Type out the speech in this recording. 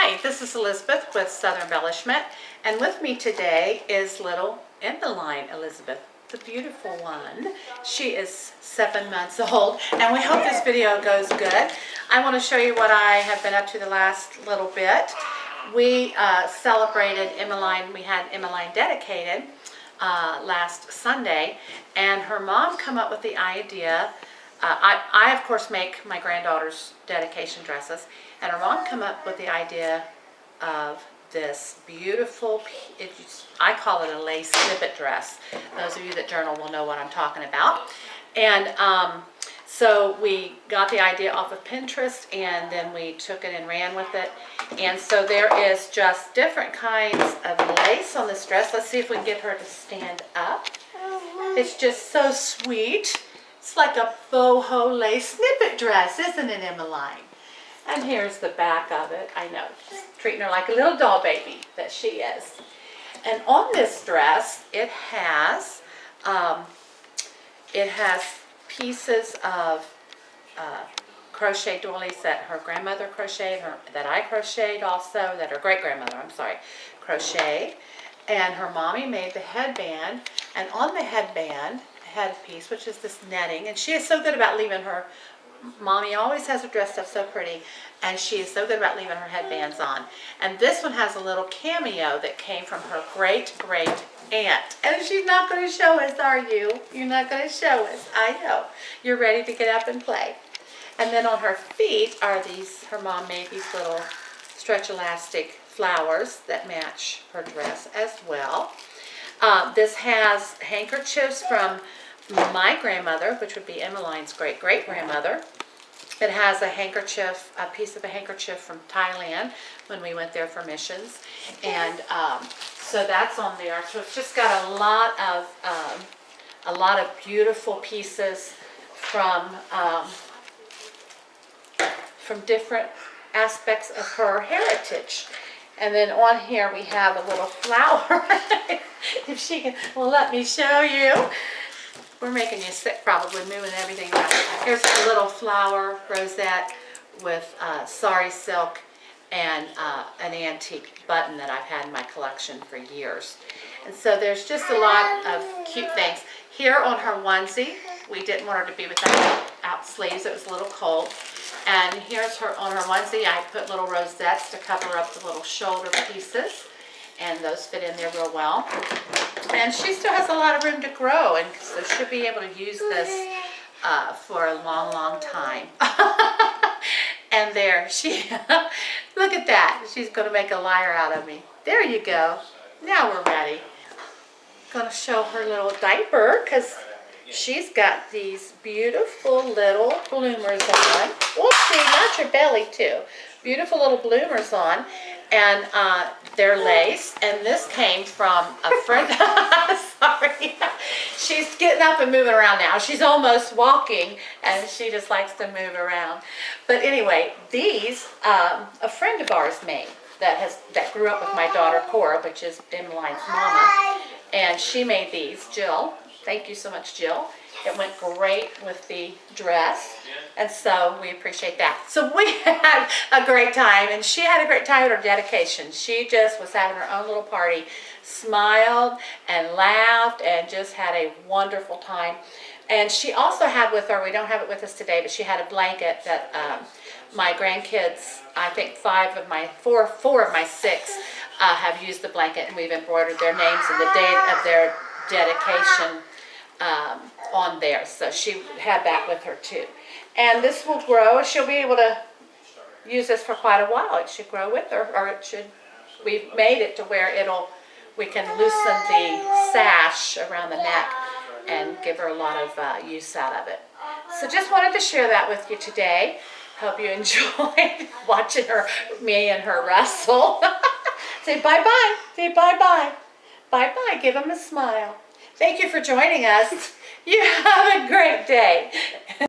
Hi, this is Elizabeth with Southern Embellishment, and with me today is little Emmeline Elizabeth, the beautiful one. She is 7 months old, and we hope this video goes good. I want to show you what I have been up to the last little bit. We celebrated Emmeline, we had Emmeline dedicated last Sunday, and her mom come up with the idea. I of course make my granddaughter's dedication dresses, and her mom come up with the idea of this beautiful, I call it a lace snippet dress. Those of you that journal will know what I'm talking about. And so we got the idea off of Pinterest, and then we took it and ran with it. And so there is just different kinds of lace on this dress. Let's see if we can get her to stand up. It's just so sweet. It's like a boho lace snippet dress, isn't it, Emmeline? And here's the back of it. I know, just treating her like a little doll baby that she is. And on this dress, it has pieces of crochet doilies that her grandmother crocheted, that I crocheted also, that her great-grandmother, crocheted. And her mommy made the headband, and on the headband, headpiece, which is this netting, and she is so good about leaving her, mommy always has her dressed up so pretty, and she is so good about leaving her headbands on. And this one has a little cameo that came from her great-great-aunt. And she's not going to show us, are you? You're not going to show us. I know. You're ready to get up and play. And then on her feet are these, her mom made these little stretch elastic flowers that match her dress as well. This has handkerchiefs from my grandmother, which would be Emmeline's great-great-grandmother. It has a handkerchief, a piece of a handkerchief from Thailand when we went there for missions. And so that's on there. So it's just got a lot of beautiful pieces from different aspects of her heritage. And then on here we have a little flower. If she can, well, let me show you. We're making you sick probably, moving everything around. Here's a little flower rosette with sari silk and an antique button that I've had in my collection for years. And so there's just a lot of cute things. Here on her onesie, we didn't want her to be without sleeves. It was a little cold. And here's her on her onesie. I put little rosettes to cover up the little shoulder pieces, and those fit in there real well. And she still has a lot of room to grow, and so she'll be able to use this for a long, long time. And there, look at that. She's going to make a liar out of me. There you go. Now we're ready. Going to show her little diaper, because she's got these beautiful little bloomers on. Whoopsie, not your belly too. Beautiful little bloomers on, and they're lace. And this came from a friend. Sorry, she's getting up and moving around now. She's almost walking, and she just likes to move around. But anyway, these a friend of ours made that grew up with my daughter Cora, which is Emmeline's mama, and she made these. Jill. Thank you so much, Jill. It went great with the dress, and so we appreciate that. So we had a great time, and she had a great time at her dedication. She just was having her own little party, smiled and laughed, and just had a wonderful time. And she also had with her, we don't have it with us today, but she had a blanket that my grandkids, I think four of my six have used the blanket, and we've embroidered their names and the date of their dedication on there. So she had that with her too. And this will grow. She'll be able to use this for quite a while. It should grow with her, or it should, we've made it to where we can loosen the sash around the neck and give her a lot of use out of it. So just wanted to share that with you today. Hope you enjoyed watching me and her wrestle. Say bye-bye. Say bye-bye. Bye-bye. Give them a smile. Thank you for joining us. You have a great day.